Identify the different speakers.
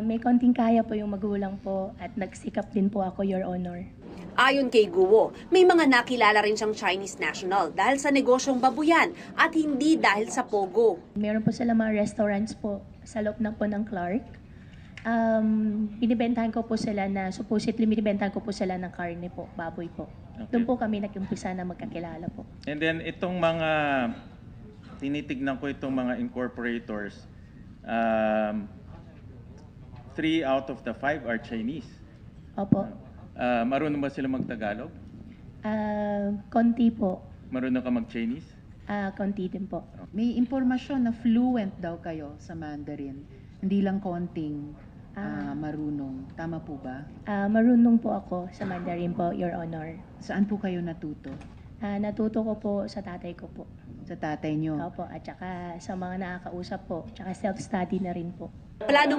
Speaker 1: May konting kaya po yung magulang po at nagsikap din po ako, Your Honor.
Speaker 2: Ayon kay Guo, may mga nakilala rin siyang Chinese national dahil sa negosyong babuyan at hindi dahil sa pogo.
Speaker 1: Meron po sila mga restaurants po sa loob na po ng Clark. Binibentahan ko po sila supposedly binibentahan ko po sila ng karne po, baboy po.
Speaker 3: Okay.
Speaker 1: Doon po kami nag-umpisa na magkakilala po.
Speaker 3: And then itong mga, tinitignan ko itong mga incorporators, 3 out of the 5 are Chinese.
Speaker 1: Opo.
Speaker 3: Marunong ba sila mag-Tagalog?
Speaker 1: Konti po.
Speaker 3: Marunong ka mag-Chinese?
Speaker 1: Konti din po.
Speaker 4: May impormasyon na fluent daw kayo sa Mandarin. Hindi lang konting marunong. Tama po ba?
Speaker 1: Marunong po ako sa Mandarin po, Your Honor.
Speaker 4: Saan po kayo natuto?
Speaker 1: Natuto ko po sa tatay ko po.
Speaker 4: Sa tatay nyo?
Speaker 1: Opo, at saka sa mga nakakausap po. Tsaka self-study na rin po.
Speaker 2: Plano